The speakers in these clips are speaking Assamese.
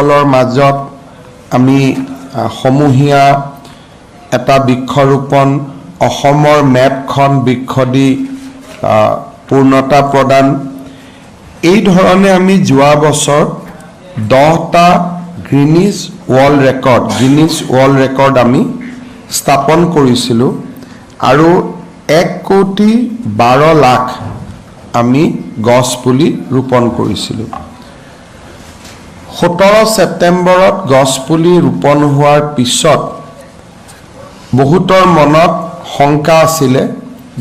সকলৰ মাজত আমি সমূহীয়া এটা বৃক্ষৰোপণ অসমৰ মেপখন বৃক্ষ দি পূৰ্ণতা প্ৰদান এই ধৰণে আমি যোৱা বছৰ 10টা গিনিজ ৱৰ্ল্ড ৰেকৰ্ড আমি স্থাপন কৰিছিলোঁ আৰু 1,12,00,000 আমি গছ পুলি ৰোপণ কৰিছিলোঁ 17 ছেপ্টেম্বৰত গছ পুলি ৰোপণ হোৱাৰ পিছত বহুতৰ মনত শংকা আছিলে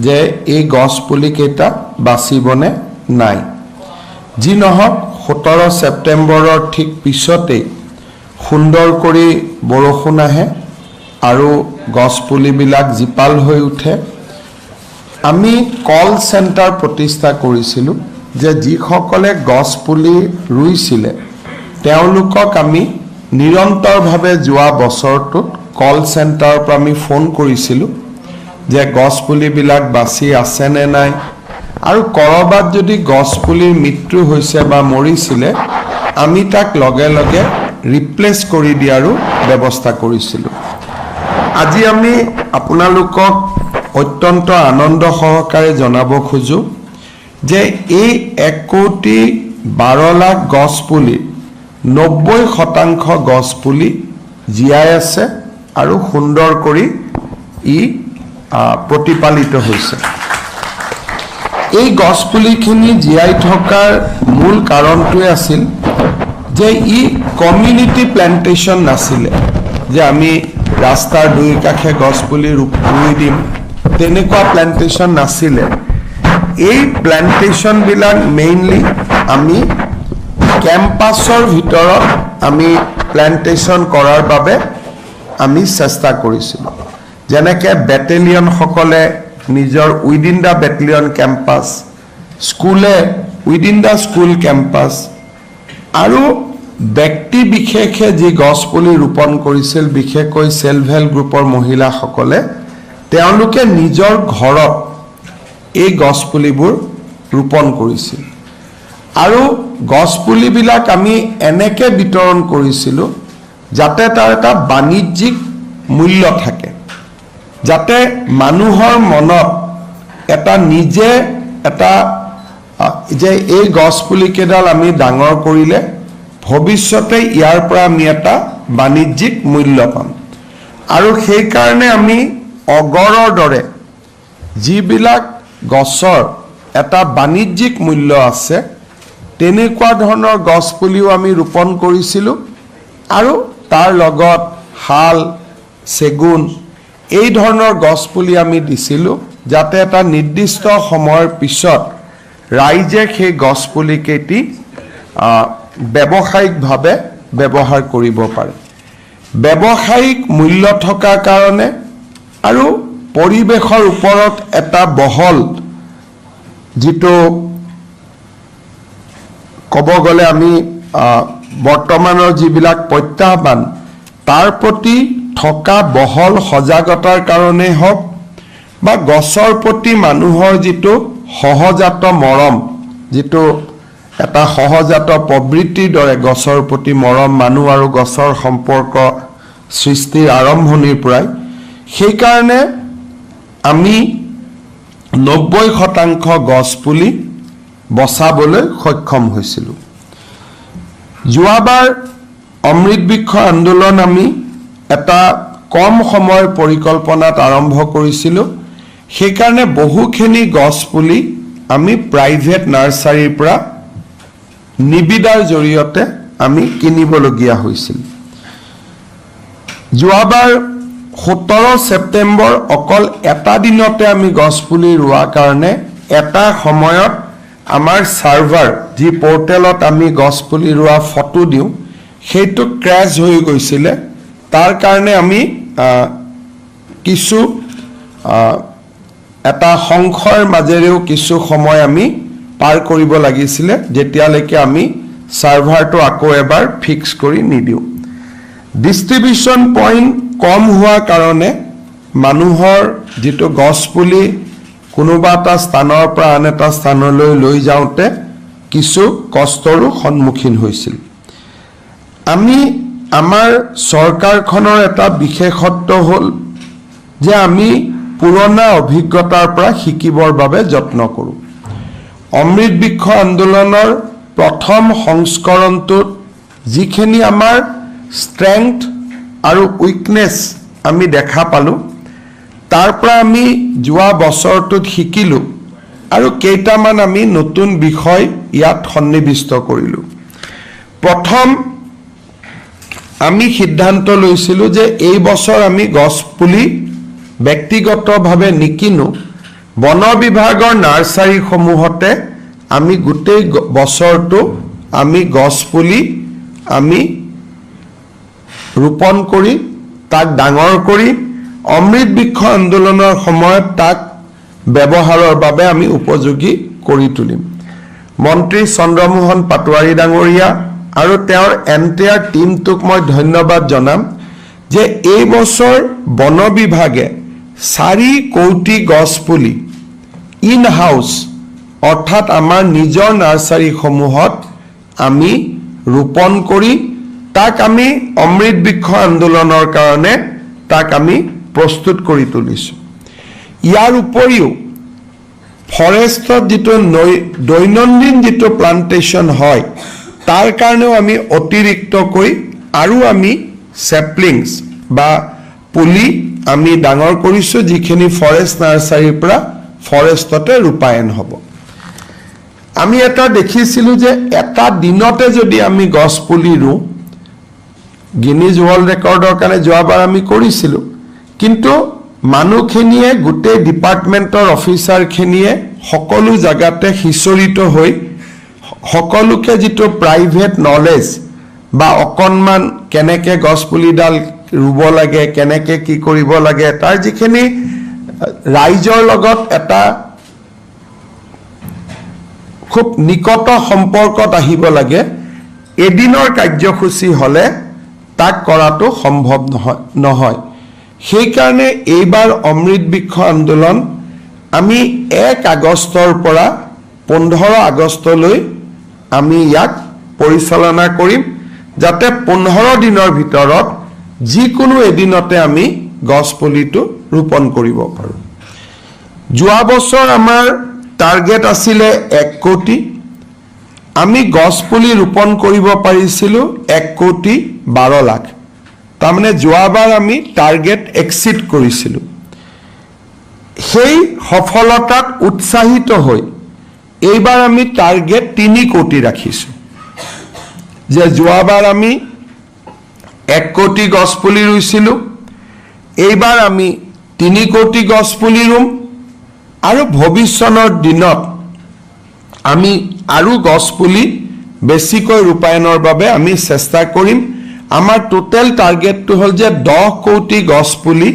যে এই গছ পুলি কেইটা বাচিবনে নাই যি নহওক 17 ছেপ্টেম্বৰৰ ঠিক পিছতেই সুন্দৰ কৰি বৰষুণ আহে আৰু গছ পুলিবিলাক জীপাল হৈ উঠে আমি কল চেণ্টাৰ প্ৰতিষ্ঠা কৰিছিলোঁ যে যিসকলে গছ পুলি ৰুইছিলে তেওঁলোকক আমি নিৰন্তৰভাৱে যোৱা বছৰটোত কল চেণ্টাৰৰ পৰা আমি ফোন কৰিছিলোঁ যে গছ পুলিবিলাক বাচি আছে নে নাই আৰু কৰবাত যদি গছ পুলিৰ মৃত্যু হৈছে বা মৰিছিলে আমি তাক লগে লগে ৰিপ্লেচ কৰি দিয়াৰো ব্যৱস্থা কৰিছিলোঁ আজি আমি আপোনালোকক অত্যন্ত আনন্দ সহকাৰে জনাব খোজো যে এই 1,12,00,000 গছ পুলি 90% গছ পুলি জীয়াই আছে আৰু সুন্দৰ কৰি প্ৰতিপালিত হৈছে এই গছ পুলিখিনি জীয়াই থকাৰ মূল কাৰণটোৱে আছিল যে কমিউনিটি প্ল্যান্টেশন নাছিলে যে আমি ৰাস্তাৰ দুই কাষে গছ পুলি ৰুই দিম তেনেকুৱা প্ল্যান্টেশন নাছিলে এই প্ল্যান্টেশন বিলাক মেইনলি আমি ক্যাম্পাসৰ ভিতৰত আমি প্ল্যান্টেশন কৰাৰ বাবে আমি চেষ্টা কৰিছিলোঁ যেনেকৈ বেটেলিয়ন সকলে নিজৰ উইদিন দা বেটেলিয়ন ক্যাম্পাস স্কুলে উইদিন দা স্কুল ক্যাম্পাস আৰু ব্যক্তি বিশেষে যি গছ পুলি ৰোপণ কৰিছিল বিশেষকৈ সেলফ হেল্প গ্ৰুপৰ মহিলাসকলে তেওঁলোকে নিজৰ ঘৰত এই গছ পুলিবোৰ ৰোপণ কৰিছিল আৰু গছ পুলিবিলাক আমি এনেকৈ বিতৰণ কৰিছিলোঁ যাতে তাৰ এটা বাণিজ্যিক মূল্য থাকে যাতে মানুহৰ মনত এটা নিজে এটা যে এই গছ পুলি কেডাল আমি ডাঙৰ কৰিলে ভৱিষ্যতে ইয়াৰ পৰা আমি এটা বাণিজ্যিক মূল্য পাম আৰু সেই কাৰণে আমি অগৰৰ দৰে যিবিলাক গছৰ এটা বাণিজ্যিক মূল্য আছে তেনেকুৱা ধৰণৰ গছ পুলিও আমি ৰোপণ কৰিছিলোঁ আৰু তাৰ লগত শাল চেগুন এই ধৰণৰ গছ পুলি আমি দিছিলোঁ যাতে এটা নিৰ্দিষ্ট সময়ৰ পিছত ৰাইজে সেই গছ পুলি কেইটি ব্যৱসায়িকভাৱে ব্যৱহাৰ কৰিব পাৰে ব্যৱসায়িক মূল্য থকা কাৰণে আৰু পৰিবেশৰ ওপৰত এটা বহল যেটো ক'ব গ'লে আমি বৰ্তমানৰ যিবিলাক প্ৰত্যাহ্বান তাৰ প্ৰতি থকা বহল সজাগতাৰ কাৰণে হওক বা গছৰ প্ৰতি মানুহৰ যেটো সহজাত মৰম যেটো এটা সহজাত প্ৰবৃত্তিৰ দৰে গছৰ প্ৰতি মৰম মানুহ আৰু গছৰ সম্পৰ্ক সৃষ্টিৰ আৰম্ভণিৰ পৰাই সেই কাৰণে আমি 90% গছ পুলি বচাবলৈ সক্ষম হৈছিলোঁ যোৱাবাৰ অমৃত বৃক্ষ আন্দোলন আমি এটা কম সময়ৰ পৰিকল্পনাত আৰম্ভ কৰিছিলোঁ সেই কাৰণে বহুখিনি গছ পুলি আমি প্ৰাইভেট নাৰ্সাৰীৰ পৰা নিবিদাৰ জৰিয়তে আমি কিনিবলগীয়া হৈছিল যোৱাবাৰ 17 ছেপ্টেম্বৰ অকল এটা দিনতে আমি গছ পুলি ৰোৱা কাৰণে এটা সময়ত আমাৰ সাৰ্ভাৰ যি পোৰ্টেলত আমি গছ পুলি ৰোৱা ফটো দিও সেইটো ক্ৰ্যাশ হৈ গৈছিল তাৰ কাৰণে আমি কিছু এটা সংখ্যাৰ মাজেৰেও কিছু সময় আমি পাৰ কৰিব লাগিছিল যেতিয়ালৈকে আমি সাৰ্ভাৰটো আকৌ এবাৰ ফিক্স কৰি নিদিও ডিস্ট্ৰিবিউশন পইণ্ট কম হোৱা কাৰণে মানুহৰ যেটো গছ পুলি কোনোবা এটা স্থানৰ পৰা আন এটা স্থানলৈ লৈ যাওঁতে কিছু কষ্টৰো সন্মুখীন হৈছিল আমি আমাৰ চৰকাৰখনৰ এটা বিশেষত্ব হ'ল যে আমি পুৰণা অভিজ্ঞতাৰ পৰা শিকিবৰ বাবে যত্ন কৰোঁ। অমৃত বৃক্ষ আন্দোলনৰ প্ৰথম সংস্কৰণটোত যিখিনি আমাৰ ষ্ট্ৰেংথ আৰু উইকনেছ আমি দেখা পালোঁ, তাৰ পৰা আমি যোৱা বছৰটোত শিকিলোঁ আৰু কেইটামান আমি নতুন বিষয় ইয়াত সন্নিৱিষ্ট কৰিলোঁ। প্ৰথম আমি সিদ্ধান্ত লৈছিলোঁ যে এই বছৰ আমি গছপুলি ব্যক্তিগতভাৱে নিকিনো, বন বিভাগৰ নাৰ্চাৰীসমূহতে আমি গোটেই বছৰটো আমি গছপুলি আমি ৰোপণ কৰি তাক ডাঙৰ কৰি অমৃত বৃক্ষ আন্দোলনৰ সময়ত তাক ব্যৱহাৰৰ বাবে আমি উপযোগী কৰি তুলিম। মন্ত্ৰী চন্দ্ৰমোহন পাটোৱাৰী ডাঙৰীয়া আৰু তেওঁৰ এণ্টায়াৰ টিমটোক মই ধন্যবাদ জনাম যে এই বছৰ বন বিভাগে 4 কোটি গছপুলি ইন হাউচ অৰ্থাৎ আমাৰ নিজৰ নাৰ্চাৰীসমূহত আমি ৰোপণ কৰি তাক আমি অমৃত বৃক্ষ আন্দোলনৰ কাৰণে তাক আমি প্ৰস্তুত কৰি তুলিছোঁ। ইয়াৰ উপৰিও ফৰেষ্টত যিটো দৈনন্দিন যিটো প্লান্টেশ্যন হয় তাৰ কাৰণেও আমি অতিৰিক্তকৈ আৰু আমি চেপলিংছ বা পুলি আমি ডাঙৰ কৰিছোঁ, যিখিনি ফৰেষ্ট নাৰ্চাৰীৰ পৰা ফৰেষ্টতে ৰূপায়ণ হ'ব। আমি এটা দেখিছিলোঁ যে এটা দিনতে যদি আমি গছ পুলি ৰুওঁ, গিনিজ ৱৰ্ল্ড ৰেকৰ্ডৰ কাৰণে যোৱাবাৰ আমি কৰিছিলোঁ, কিন্তু মানুহখিনিয়ে গোটেই ডিপাৰ্টমেণ্টৰ অফিচাৰখিনিয়ে সকলো জেগাতে সিঁচৰিত হৈ সকলোকে যিটো প্ৰাইভেট নলেজ বা অকণমান কেনেকৈ গছপুলিডাল ৰুব লাগে, কেনেকৈ কি কৰিব লাগে, তাৰ যিখিনি ৰাইজৰ লগত এটা খুব নিকট সম্পৰ্কত আহিব লাগে, এদিনৰ কাৰ্যসূচী হ'লে তাক কৰাটো সম্ভৱ নহয়। সেইকাৰণে এইবাৰ অমৃত বৃক্ষ আন্দোলন আমি 1 আগষ্টৰ পৰা 15 আগষ্টলৈ আমি ইয়াক পৰিচালনা কৰিম, যাতে 15 দিনৰ ভিতৰত যিকোনো এদিনতে আমি গছপুলিটো ৰোপণ কৰিব পাৰোঁ। যোৱা বছৰ আমাৰ টাৰ্গেট আছিলে 1 কোটি, আমি গছপুলি ৰোপণ কৰিব পাৰিছিলোঁ 1,12 লাখ। তাৰমানে যোৱাবাৰ আমি টাৰ্গেট এক্সিড কৰিছিলোঁ। সেই সফলতাত উৎসাহিত হৈ এইবাৰ আমি টাৰ্গেট 3 কোটি ৰাখিছোঁ, যে যোৱাবাৰ আমি 1 কোটি গছপুলি ৰুইছিলোঁ, এইবাৰ আমি 3 কোটি গছপুলি ৰুম আৰু ভৱিষ্যতৰ দিনত আমি আৰু গছপুলি বেছিকৈ ৰূপায়ণৰ বাবে আমি চেষ্টা কৰিম। আমাৰ টোটেল টাৰ্গেটটো হ'ল যে 10 কোটি গছপুলি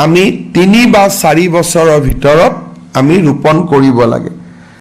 আমি 3 বা 4 বছৰৰ ভিতৰত আমি ৰোপণ কৰিব লাগে।